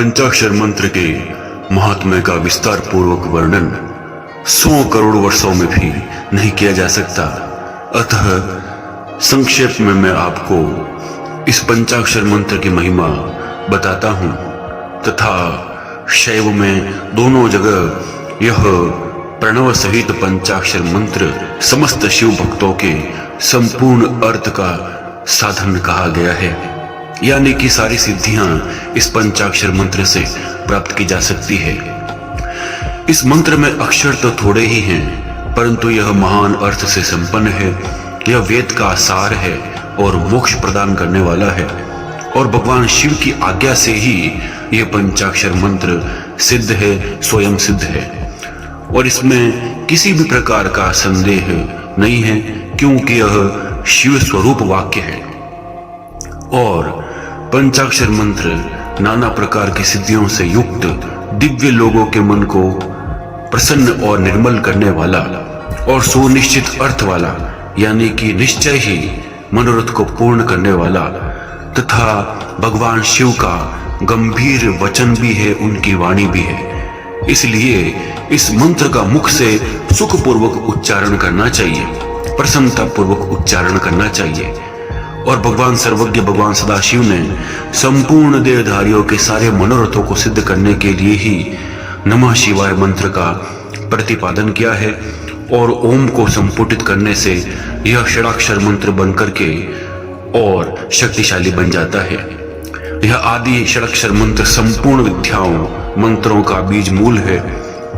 पंचाक्षर मंत्र के महात्म्य का विस्तार पूर्वक वर्णन 100 करोड़ वर्षों में भी नहीं किया जा सकता। अतः संक्षेप में मैं आपको इस पंचाक्षर मंत्र की महिमा बताता हूं तथा शैव में दोनों जगह यह प्रणव सहित पंचाक्षर मंत्र समस्त शिव भक्तों के संपूर्ण अर्थ का साधन कहा गया है, यानी कि सारी सिद्धियां इस पंचाक्षर मंत्र से प्राप्त की जा सकती है। इस मंत्र में अक्षर तो थोड़े ही हैं, परंतु यह महान अर्थ से संपन्न है। यह वेद का सार है और मोक्ष प्रदान करने वाला है, और भगवान शिव की आज्ञा से ही यह पंचाक्षर मंत्र सिद्ध है, स्वयं सिद्ध है, और इसमें किसी भी प्रकार का संदेह नहीं है, क्योंकि यह शिव स्वरूप वाक्य है। और पंचाक्षर मंत्र नाना प्रकार की सिद्धियों से युक्त दिव्य लोगों के मन को प्रसन्न और निर्मल करने वाला और सुनिश्चित अर्थ वाला, यानी कि निश्चय ही मनोरथ को पूर्ण करने वाला तथा भगवान शिव का गंभीर वचन भी है, उनकी वाणी भी है। इसलिए इस मंत्र का मुख से सुखपूर्वक उच्चारण करना चाहिए, प्रसन्नता पूर्वक उच्चारण करना चाहिए। और भगवान सर्वज्ञ भगवान सदाशिव ने संपूर्ण देहधारियों के सारे मनोरथों को सिद्ध करने के लिए ही नमः शिवाय मंत्र का प्रतिपादन किया है, और ओम को संपुटित करने से यह षडाक्षर मंत्र बनकर के और शक्तिशाली बन जाता है। यह आदि षडाक्षर मंत्र संपूर्ण विद्याओं मंत्रों का बीज मूल है।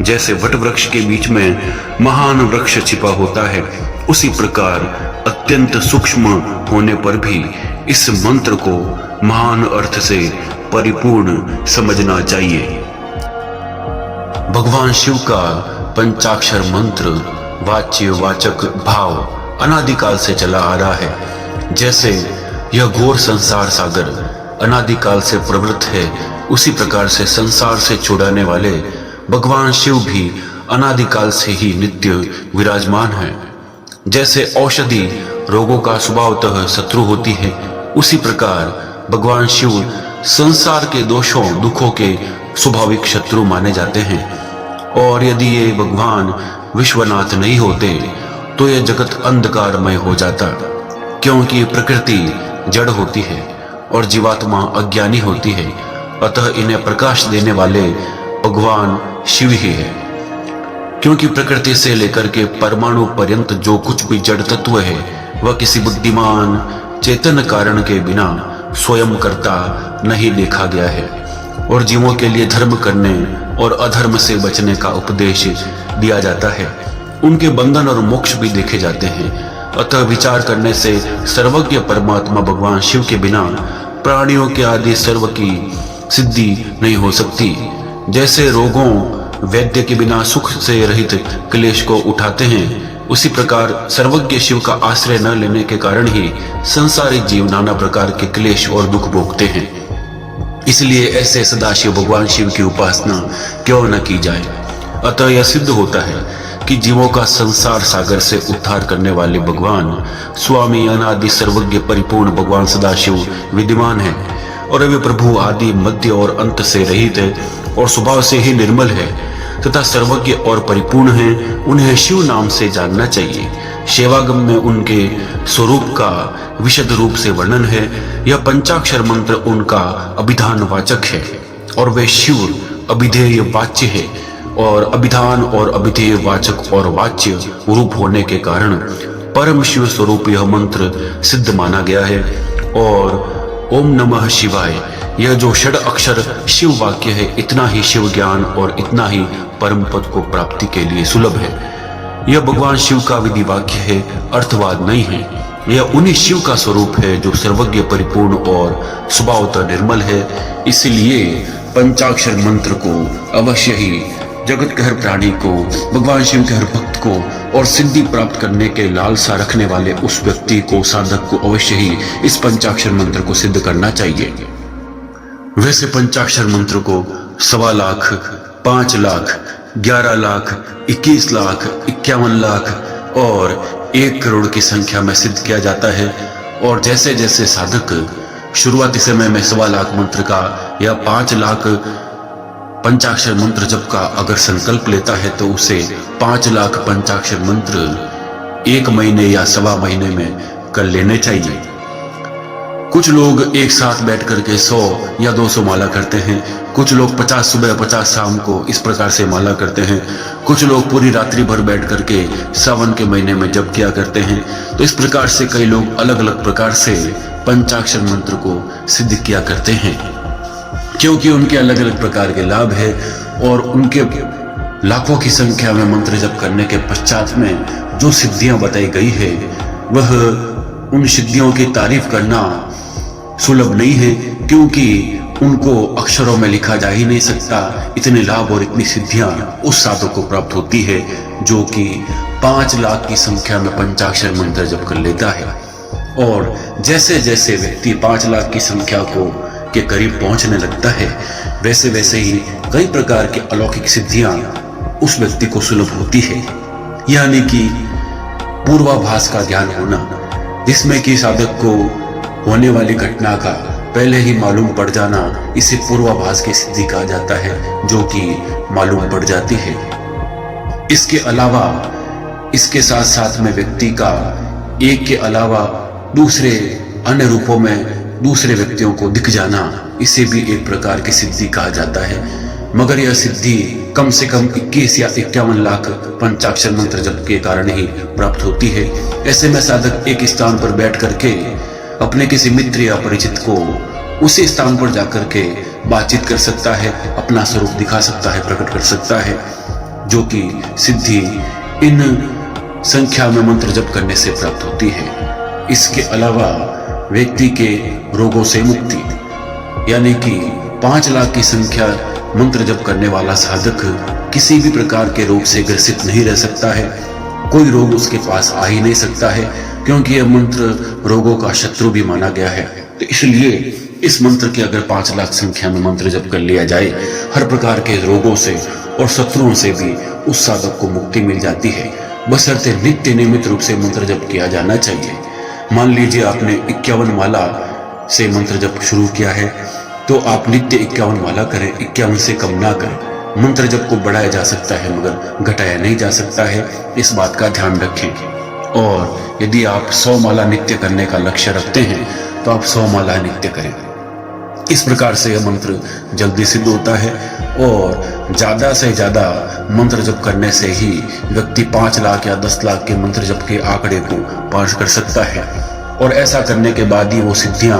जैसे वट वृक्ष के बीच में महान वृक्ष छिपा होता है, उसी प्रकार अत्यंत सूक्ष्म होने पर भी इस मंत्र को महान अर्थ से परिपूर्ण समझना चाहिए। भगवान शिव का पंचाक्षर मंत्र वाच्य वाचक भाव अनादिकाल से चला आ रहा है। जैसे यह घोर संसार सागर अनादिकाल से प्रवृत्त है, उसी प्रकार से संसार से छुड़ाने वाले भगवान शिव भी अनादिकाल से ही नित्य विराजमान है। जैसे औषधि रोगों का स्वभावतः शत्रु होती है, उसी प्रकार भगवान शिव संसार के दोषों दुखों के स्वाभाविक शत्रु माने जाते हैं। और यदि ये भगवान विश्वनाथ नहीं होते तो यह जगत अंधकारमय हो जाता, क्योंकि प्रकृति जड़ होती है और जीवात्मा अज्ञानी होती है। अतः इन्हें प्रकाश देने वाले भगवान शिव ही है, क्योंकि प्रकृति से लेकर के परमाणु पर्यंत जो कुछ भी जड़ तत्व है वह किसी बुद्धिमान चेतन कारण के बिना स्वयं करता नहीं देखा गया है। और जीवों के लिए धर्म करने और अधर्म से बचने का उपदेश दिया जाता है, उनके बंधन और मोक्ष भी देखे जाते हैं। अतः विचार करने से सर्वज्ञ परमात्मा भगवान शिव के बिना प्राणियों के आदि सर्व की सिद्धि नहीं हो सकती। जैसे रोगों वैद्य के बिना सुख से रहित क्लेश को उठाते हैं, उसी प्रकार सर्वज्ञ शिव का आश्रय न लेने के कारण ही संसारी जीव नाना प्रकार के क्लेश और दुख भोगते हैं। इसलिए ऐसे सदाशिव भगवान शिव की उपासना क्यों न की जाए। अतः यह सिद्ध होता है कि जीवों का संसार सागर से उद्धार करने वाले भगवान स्वामी अनादि सर्वज्ञ परिपूर्ण भगवान सदाशिव विद्यमान है, और वे प्रभु आदि मध्य और अंत से रहित है और स्वभाव से ही निर्मल है तथा सर्वज्ञ और परिपूर्ण है। उन्हें शिव नाम से जानना चाहिए। सेवागम में उनके स्वरूप का विशद रूप से वर्णन है। यह पंचाक्षर मंत्र उनका अभिधान वाचक है, और वे शिव अभिधेय वाच्य है। और अभिधान और अभिधेय वाचक और वाच्य रूप होने के कारण परम शिव स्वरूप यह मंत्र सिद्ध माना गया है। और ओम नमः शिवाय यह जो षड अक्षर शिव वाक्य है, इतना ही शिव ज्ञान और इतना ही परम पद को प्राप्ति के लिए सुलभ है। यह भगवान शिव का विधि वाक्य है, अर्थवाद नहीं है। यह उन्हीं शिव का स्वरूप है जो सर्वज्ञ परिपूर्ण और स्वभावतः निर्मल है। इसलिए पंचाक्षर मंत्र को अवश्य ही जगत के हर प्राणी को, भगवान शिव के हर भक्त को और सिद्धि प्राप्त करने के लालसा रखने वाले उस व्यक्ति को, साधक को अवश्य ही इस पंचाक्षर मंत्र को सिद्ध करना चाहिए। वैसे पंचाक्षर मंत्र को 1.25 लाख, 5 लाख, 11 लाख, 21 लाख, 51 लाख और 1 करोड़ की संख्या में सिद्ध किया जाता है। और जैसे जैसे साधक शुरुआती समय में 1.25 लाख मंत्र का या 5 लाख पंचाक्षर मंत्र जप का अगर संकल्प लेता है तो उसे 5 लाख पंचाक्षर मंत्र 1 महीने या 1.25 महीने में कर लेने चाहिए। कुछ लोग एक साथ बैठ करके 100 या 200 माला करते हैं, कुछ लोग 50 सुबह 50 शाम को इस प्रकार से माला करते हैं, कुछ लोग पूरी रात्रि भर बैठ करके सावन के महीने में जप किया करते हैं। तो इस प्रकार से कई लोग अलग अलग प्रकार से पंचाक्षर मंत्र को सिद्ध किया करते हैं, क्योंकि उनके अलग अलग प्रकार के लाभ है और उनके लाखों की संख्या में मंत्र जप करने के पश्चात में जो सिद्धियां बताई गई है वह उन सिद्धियों की तारीफ करना सुलभ नहीं है, क्योंकि उनको अक्षरों में लिखा जा ही नहीं सकता। इतने लाभ और इतनी सिद्धियां उस साधक को प्राप्त होती है जो कि 5 लाख की संख्या में पंचाक्षर मंत्र जप कर लेता है। और जैसे जैसे व्यक्ति 5 लाख की संख्या के करीब पहुंचने लगता है, वैसे वैसे ही कई प्रकार की अलौकिक सिद्धियां उस व्यक्ति को सुलभ होती है, यानी कि पूर्वाभास का ज्ञान होना, जिसमें कि साधक को होने वाली घटना का पहले ही मालूम पड़ जाना, इसे पूर्वाभास की सिद्धि कहा जाता है, जो कि मालूम पड़ जाती है। इसके अलावा इसके साथ साथ में व्यक्ति का एक के अलावा दूसरे अन्य रूपों में दूसरे व्यक्तियों को दिख जाना, इसे भी एक प्रकार की सिद्धि कहा जाता है। मगर यह सिद्धि कम से कम 21 या 51 लाख पंचाक्षर मंत्र जप के कारण ही प्राप्त होती है। ऐसे में साधक एक स्थान पर बैठ करके अपने किसी मित्र या परिचित को उसी स्थान पर जाकर के बातचीत कर सकता है, अपना स्वरूप दिखा सकता है, प्रकट कर सकता है, जो कि सिद्धि इन संख्या में मंत्र जप करने से प्राप्त होती है। इसके अलावा व्यक्ति के रोगों से मुक्ति, यानी कि 5 लाख की संख्या मंत्र जप करने वाला साधक किसी भी प्रकार के रोग से ग्रसित नहीं रह सकता है, कोई रोग उसके पास आ ही नहीं सकता है, क्योंकि यह मंत्र रोगों का शत्रु भी माना गया है। तो इसलिए इस मंत्र के अगर 5 लाख संख्या में मंत्र जप कर लिया जाए, हर प्रकार के रोगों से और शत्रुओं से भी उस साधक को मुक्ति मिल जाती है, बशर्ते नित्य नियमित रूप से मंत्र जप किया जाना चाहिए। मान लीजिए आपने 51 माला से मंत्र जप शुरू किया है, तो आप नित्य 51 माला करें, 51 से कम ना करें। मंत्र जप को बढ़ाया जा सकता है मगर घटाया नहीं जा सकता है, इस बात का ध्यान रखें। और यदि आप 100 माला नित्य करने का लक्ष्य रखते हैं तो आप 100 माला नित्य करें। इस प्रकार से यह मंत्र जल्दी सिद्ध होता है और ज्यादा से ज्यादा मंत्र जप करने से ही व्यक्ति 5 लाख या 10 लाख के मंत्र जप के आंकड़े को पार कर सकता है, और ऐसा करने के बाद ही वो सिद्धियां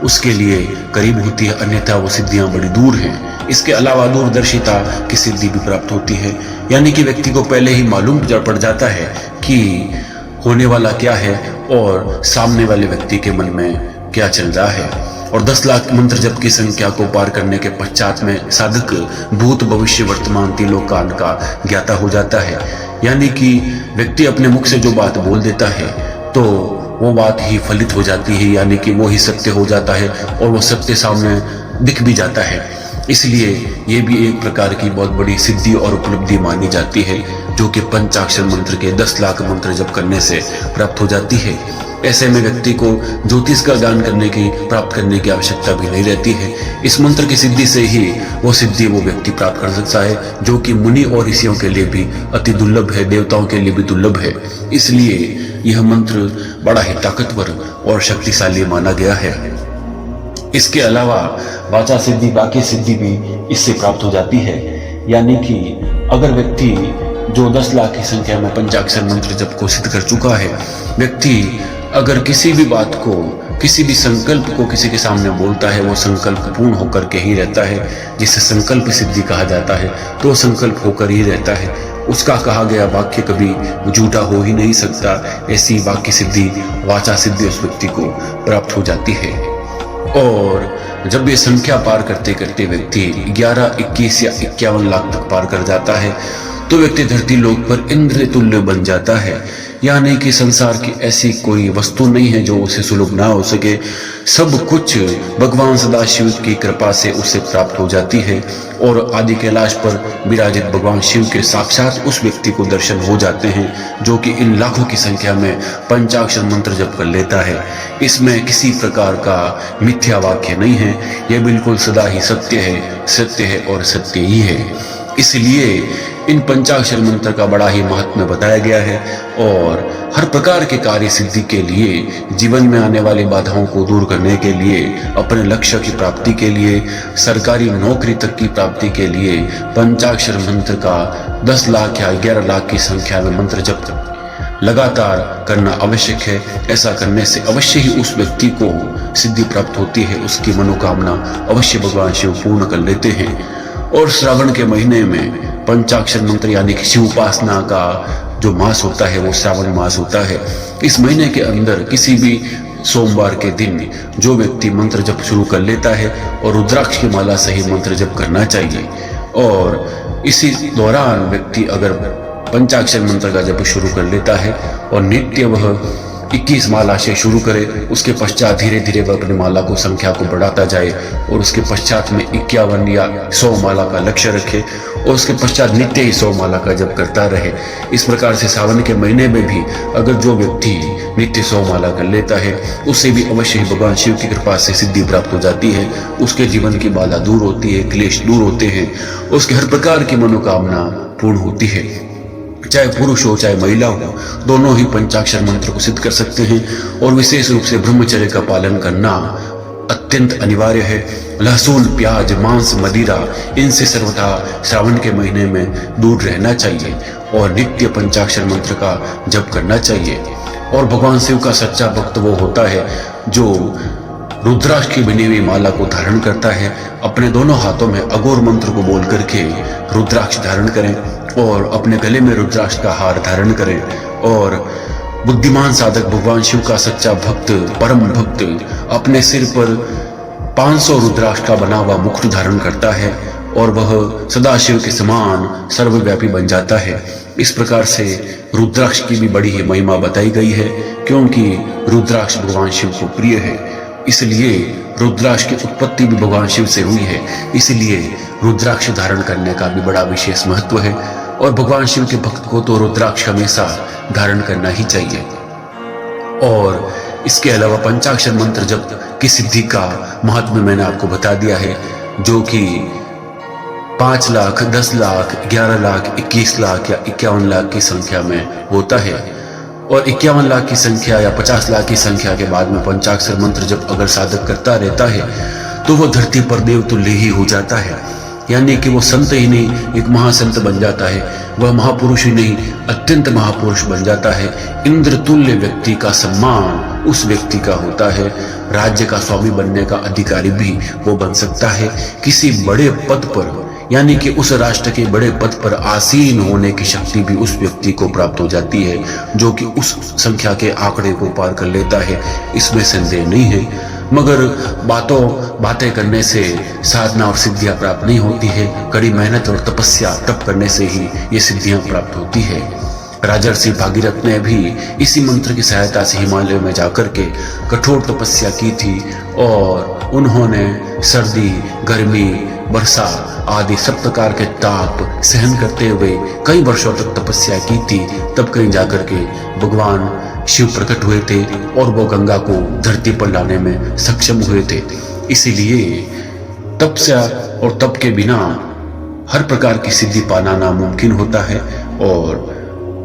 उसके लिए करीब होती है, अन्यथा वो सिद्धियां बड़ी दूर हैं। इसके अलावा दूरदर्शिता की सिद्धि भी प्राप्त होती है, यानी कि व्यक्ति को पहले ही मालूम पड़ जाता है कि होने वाला क्या है और सामने वाले व्यक्ति के मन में क्या चल रहा है। और 10 लाख मंत्र जप की संख्या को पार करने के पश्चात में साधक भूत भविष्य वर्तमान तीनों काल का ज्ञाता हो जाता है, यानी कि व्यक्ति अपने मुख से जो बात बोल देता है तो वो बात ही फलित हो जाती है, यानी कि वो ही सत्य हो जाता है और वो सत्य सामने दिख भी जाता है। इसलिए ये भी एक प्रकार की बहुत बड़ी सिद्धि और उपलब्धि मानी जाती है, जो कि पंचाक्षर मंत्र के 10 लाख मंत्र जप करने से प्राप्त हो जाती है। ऐसे में व्यक्ति को ज्योतिष का ज्ञान प्राप्त करने की आवश्यकता भी नहीं रहती है। इस मंत्र की सिद्धि से ही वो सिद्धि वो व्यक्ति प्राप्त कर सकता है, जो कि मुनि और ऋषियों के लिए भी अति दुर्लभ है, देवताओं के लिए भी दुर्लभ है। इसलिए यह मंत्र बड़ा ही ताकतवर और शक्तिशाली माना गया है। इसके अलावा वाचा सिद्धि, बाकी सिद्धि भी इससे प्राप्त हो जाती है, यानी कि अगर व्यक्ति जो 10 लाख की संख्या में पंचाक्षर मंत्र जप को सिद्ध कर चुका है, व्यक्ति अगर किसी भी बात को, किसी भी संकल्प को किसी के सामने बोलता है, वो संकल्प पूर्ण होकर के ही रहता है, जिसे संकल्प सिद्धि कहा जाता है। तो संकल्प होकर ही रहता है, उसका कहा गया वाक्य कभी झूठा हो ही नहीं सकता। ऐसी वाक्य सिद्धि, वाचा सिद्धि उस व्यक्ति को प्राप्त हो जाती है। और जब ये संख्या पार करते करते व्यक्ति 11, 21 या 51 लाख तक पार कर जाता है, तो व्यक्ति धरती लोक पर इंद्र तुल्य बन जाता है, यानी कि संसार की ऐसी कोई वस्तु नहीं है जो उसे सुलभ ना हो सके। सब कुछ भगवान सदाशिव की कृपा से उसे प्राप्त हो जाती है और आदि कैलाश पर विराजित भगवान शिव के साक्षात उस व्यक्ति को दर्शन हो जाते हैं जो कि इन लाखों की संख्या में पंचाक्षर मंत्र जप कर लेता है। इसमें किसी प्रकार का मिथ्या वाक्य नहीं है, यह बिल्कुल सदा ही सत्य है और सत्य ही है। इसलिए इन पंचाक्षर मंत्र का बड़ा ही महत्व बताया गया है और हर प्रकार के कार्य सिद्धि के लिए, जीवन में आने वाली बाधाओं को दूर करने के लिए, अपने लक्ष्य की प्राप्ति के लिए, सरकारी नौकरी तक की प्राप्ति के लिए पंचाक्षर मंत्र का 10 लाख या 11 लाख की संख्या में मंत्र जप लगातार करना आवश्यक है। ऐसा करने से अवश्य ही उस व्यक्ति को सिद्धि प्राप्त होती है, उसकी मनोकामना अवश्य भगवान शिव पूर्ण कर लेते हैं। और श्रावण के महीने में पंचाक्षर मंत्र यानी कि शिव उपासना का जो मास होता है वो श्रावण मास होता है। इस महीने के अंदर किसी भी सोमवार के दिन जो व्यक्ति मंत्र जप शुरू कर लेता है और रुद्राक्ष की माला से ही मंत्र जप करना चाहिए। और इसी दौरान व्यक्ति अगर पंचाक्षर मंत्र का जप शुरू कर लेता है और नित्य वह 21 माला से शुरू करे, उसके पश्चात धीरे धीरे वह अपनी माला को संख्या को बढ़ाता जाए और उसके पश्चात में 51 या 100 माला का लक्ष्य रखे और उसके पश्चात नित्य ही 100 माला का जप करता रहे। इस प्रकार से सावन के महीने में भी अगर जो व्यक्ति नित्य 100 माला कर लेता है उससे भी अवश्य ही भगवान शिव की कृपा से सिद्धि प्राप्त हो जाती है। उसके जीवन की बाधा दूर होती है, क्लेश दूर होते हैं, उसके हर प्रकार की मनोकामना पूर्ण होती है। चाहे पुरुष हो चाहे महिला हो, दोनों ही पंचाक्षर मंत्र को सिद्ध कर सकते हैं और विशेष रूप से ब्रह्मचर्य का पालन करना अत्यंत अनिवार्य है। लहसुन, प्याज, मांस, मदिरा इनसे सर्वथा श्रावण के महीने में दूर रहना चाहिए और नित्य पंचाक्षर मंत्र का जप करना चाहिए। और भगवान शिव का सच्चा भक्त वो होता है जो रुद्राक्ष की बनी हुई माला को धारण करता है। अपने दोनों हाथों में अघोर मंत्र को बोल करके रुद्राक्ष धारण करें और अपने गले में रुद्राक्ष का हार धारण करें। और बुद्धिमान साधक भगवान शिव का सच्चा भक्त, परम भक्त अपने सिर पर 500 रुद्राक्ष का बना हुआ मुकुट धारण करता है और वह सदाशिव के समान सर्वव्यापी बन जाता है। इस प्रकार से रुद्राक्ष की भी बड़ी ही महिमा बताई गई है क्योंकि रुद्राक्ष भगवान शिव को प्रिय है। इसलिए रुद्राक्ष की उत्पत्ति भी भगवान शिव से हुई है, इसलिए रुद्राक्ष धारण करने का भी बड़ा विशेष महत्व है। और भगवान शिव के भक्त को तो रुद्राक्ष हमेशा धारण करना ही चाहिए। और इसके अलावा पंचाक्षर मंत्र जप की सिद्धि का महत्व मैंने आपको बता दिया है, जो कि 5 लाख, 10 लाख, 11 लाख, 21 लाख या 51 लाख की संख्या में होता है। और 51 लाख की संख्या या 50 लाख की संख्या के बाद में पंचाक्षर मंत्र जब अगर साधक करता रहता है तो वह धरती पर देव तुल्य ही हो जाता है। यानी कि वो संत ही नहीं, एक महासंत बन जाता है। वह महापुरुष ही नहीं, अत्यंत महापुरुष बन जाता है। इंद्र तुल्य व्यक्ति का सम्मान उस व्यक्ति का होता है। राज्य का स्वामी बनने का अधिकारी भी वो बन सकता है। किसी बड़े पद पर यानी कि उस राष्ट्र के बड़े पद पर आसीन होने की शक्ति भी उस व्यक्ति को प्राप्त हो जाती है, जो कि उस संख्या के आंकड़े को पार कर लेता है, इसमें संदेह नहीं है। मगर बातें करने से साधना और सिद्धियां प्राप्त नहीं होती है। कड़ी मेहनत और तपस्या तप करने से ही ये सिद्धियां प्राप्त होती है। राजर्षि भागीरथ ने भी इसी मंत्र की सहायता से हिमालय में जाकर के कठोर तपस्या की थी और उन्होंने सर्दी, गर्मी, वर्षा आदि सब प्रकार के ताप सहन करते हुए कई वर्षों तक तपस्या की थी। तब कहीं जाकर के भगवान शिव प्रकट हुए थे और वो गंगा को धरती पर लाने में सक्षम हुए थे। इसीलिए तपस्या और तप के बिना हर प्रकार की सिद्धि पाना नामुमकिन होता है और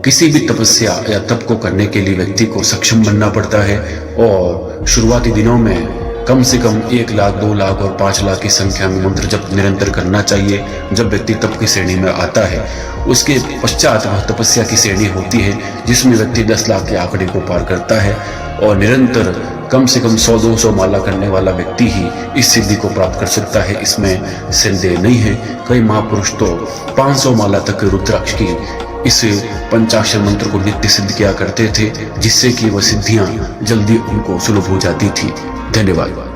किसी भी तपस्या या तप को करने के लिए व्यक्ति को सक्षम बनना पड़ता है। और शुरुआती दिनों में कम से कम 1 लाख, 2 लाख और 5 लाख की संख्या में मंत्र जप निरंतर करना चाहिए। जब व्यक्ति तप की श्रेणी में आता है उसके पश्चात वह तपस्या की श्रेणी होती है जिसमें व्यक्ति 10 लाख के आंकड़े को पार करता है और निरंतर कम से कम 100-200 माला करने वाला व्यक्ति ही इस सिद्धि को प्राप्त कर सकता है, इसमें संदेह नहीं है। कई महापुरुष तो 500 माला तक रुद्राक्ष की इस पंचाक्षर मंत्र को नित्य सिद्ध किया करते थे, जिससे कि वह सिद्धियां जल्दी उनको सुलभ हो जाती थी। धन्यवाद।